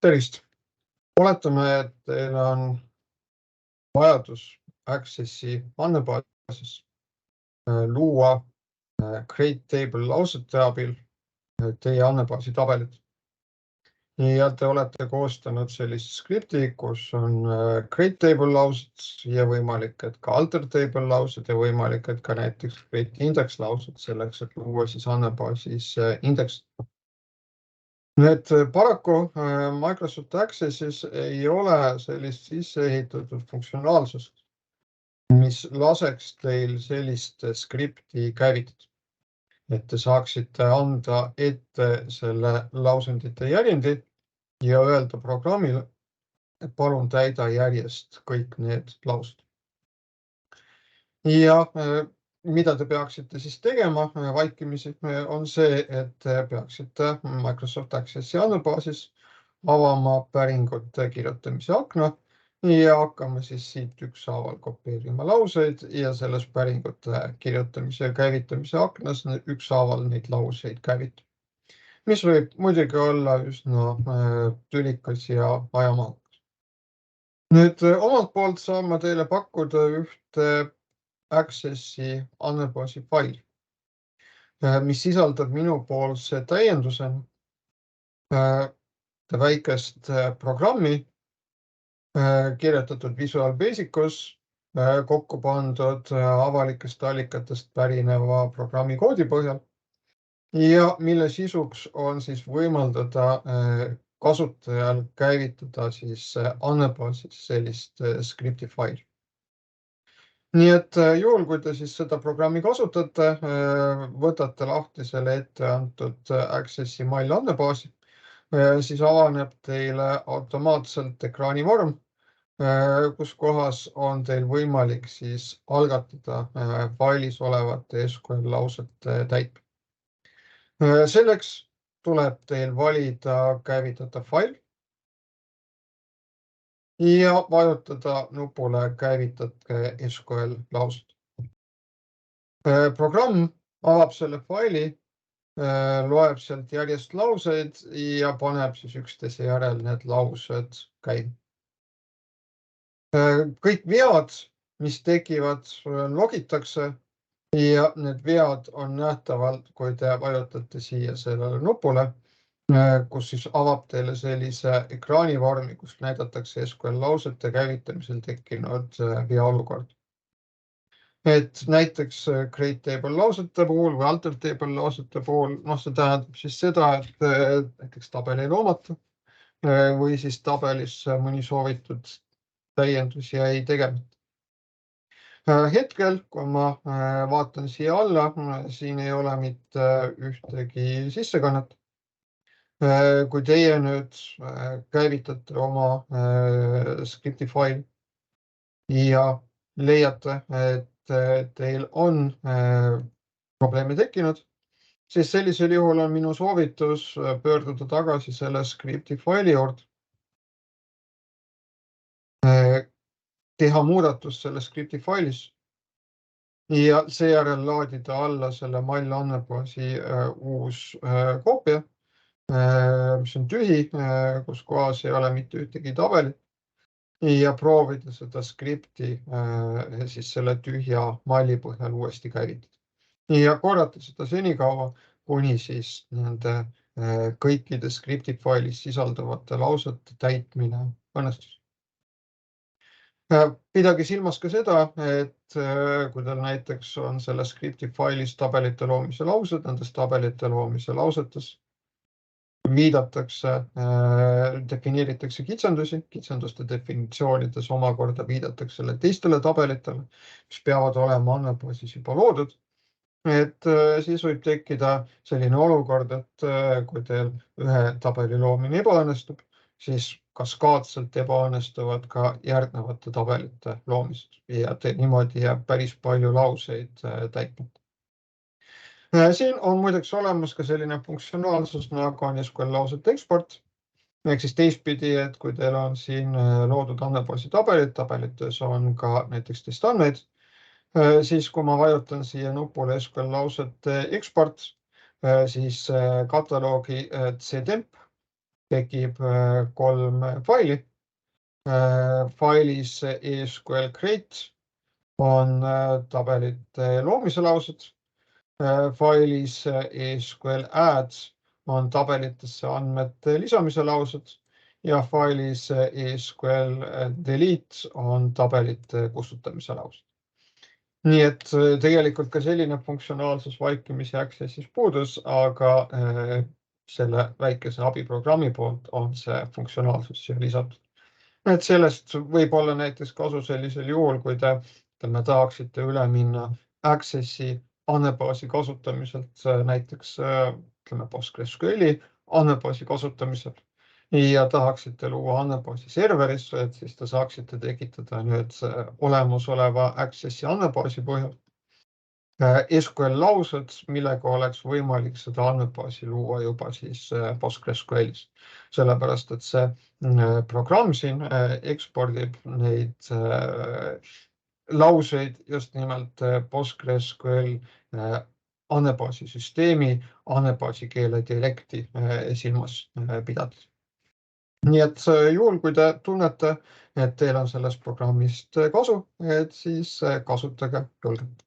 Tervist! Oletame, et teil on vajadus Accessi andmebaasis luua Create Table lausete abil teie andmebaasi tabelid. Ja te olete koostanud sellist skripti, kus on Create Table laused ja võimalik, et ka Alter Table laused ja võimalik, et ka näiteks Create Index laused selleks, et luua siis andmebaasis indeks. Nüüd paraku Microsoft Accessis ei ole sellist sisse ehitatud funktsionaalsust, mis laseks teil sellist skripti käivitada. Et te saaksite anda ette selle lausendite järjendi ja öelda programmile, et palun täida järjest kõik need laused. Ja mida te peaksite siis tegema vaikimisi, on see, et te peaksite Microsoft Accessi andmebaasis avama päringute kirjutamise akna ja hakkama siis siit ükshaaval kopeerima lauseid ja selles päringute kirjutamise ja käivitamise aknas ükshaaval neid lauseid käivitab. Mis võib muidugi olla üsna tülikas ja ajamahukas. Nüüd omalt poolt saan ma teile pakkuda ühte Accessi andmebaasi faili, mis sisaldab minupoolse täiendusena väikest programmi kirjutatud Visual Basicus, kokku pandud avalikest allikatest pärineva programmi koodi põhjal ja mille sisuks on siis võimaldada kasutajal käivitada siis andmebaasis sellist skripti faili. Nii et juhul, kui te siis seda programmi kasutate, võtate lahti selle ette antud Accessi mail andmebaasi, siis avaneb teile automaatselt ekraanivorm, kus kohas on teil võimalik siis algatada failis olevate SQL lausete täitmine. Selleks tuleb teil valida käivitada fail ja vajutada nupule käivitatke SQL laused. Programm avab selle faili, loeb sealt järjest lauseid ja paneb siis üksteise järel need laused käima. Kõik vead, mis tekivad, logitakse ja need vead on nähtavalt, kui te vajutate siia sellele nupule, kus siis avab teile sellise ekraanivormi, kus näidatakse SQL lausete käivitamisel tekkinud veaolukord. Et näiteks Create Table lausete puhul või Alter Table lausete puhul, see tähendab siis seda, et näiteks tabeli ei loomata või siis tabelis mõni soovitud täiendus jäi tegemata. Hetkel, kui ma vaatan siia alla, siin ei ole mitte ühtegi sissekannet. Kui teie nüüd käivitate oma skripti faili ja leiate, et teil on probleeme tekkinud, siis sellisel juhul on minu soovitus pöörduda tagasi selle skripti faili juurde, teha muudatus selle skripti failis ja seejärel laadida alla selle mail andmebaasi uus koopia, mis on tühi, kus kohas ei ole mitte ühtegi tabelit ja proovida seda skripti siis selle tühja maili põhjal uuesti käivitada. Ja korrata seda senikaua, kuni siis nende kõikide skripti failis sisalduvate lausete täitmine õnnestus. Pidage silmas ka seda, et kui teil näiteks on selle skripti failis tabelite loomise laused, nendes tabelite loomise lausetes defineeritakse kitsendusi, kitsenduste definitsioonides omakorda viidatakse teistele tabelitele, mis peavad olema andmebaasis juba loodud. Et siis võib tekkida selline olukord, et kui teil ühe tabeli loomine ebaõnnestub, siis kaskaadselt ebaõnnestuvad ka järgnevate tabelite loomised ja niimoodi jääb päris palju lauseid täitmata. Siin on muideks olemas ka selline funktsionaalsus nagu on SQL lausete eksport. Ehk siis teistpidi, et kui teil on siin loodud andmebaasi tabelites on ka näiteks teist andmeid, siis kui ma vajutan siia nupule SQL lausete eksport, siis kataloogi ctemp tekib 3 faili. Failis ESQL Create on tabelite loomise laused. Failis ESQL Add on tabelitesse andmete lisamise laused ja failis ESQL Delete on tabelite kustutamise laused. Nii et tegelikult ka selline funktsionaalsus vaikimisi Access'is puudus, aga selle väikese abiprogrammi poolt on see funktsionaalsus siia lisatud. Et sellest võib olla näiteks kasu sellisel juhul, kui te tahaksite üle minna Access'i andmebaasi kasutamiselt näiteks PostgreSQL'i andmebaasi kasutamisel ja tahaksite luua andmebaasi serverisse, et siis te saaksite tekitada nüüd olemasoleva Access'i andmebaasi põhjal SQL laused, millega oleks võimalik seda andmebaasi luua juba siis PostgreSQL'is. Sellepärast, et see programm siin ekspordib neid lauseid just nimelt PostgreSQL andmebaasi süsteemi, andmebaasi keele dialekti silmas pidades. Nii et juhul, kui te tunnete, et teil on sellest programmist kasu, et siis kasutage julgelt.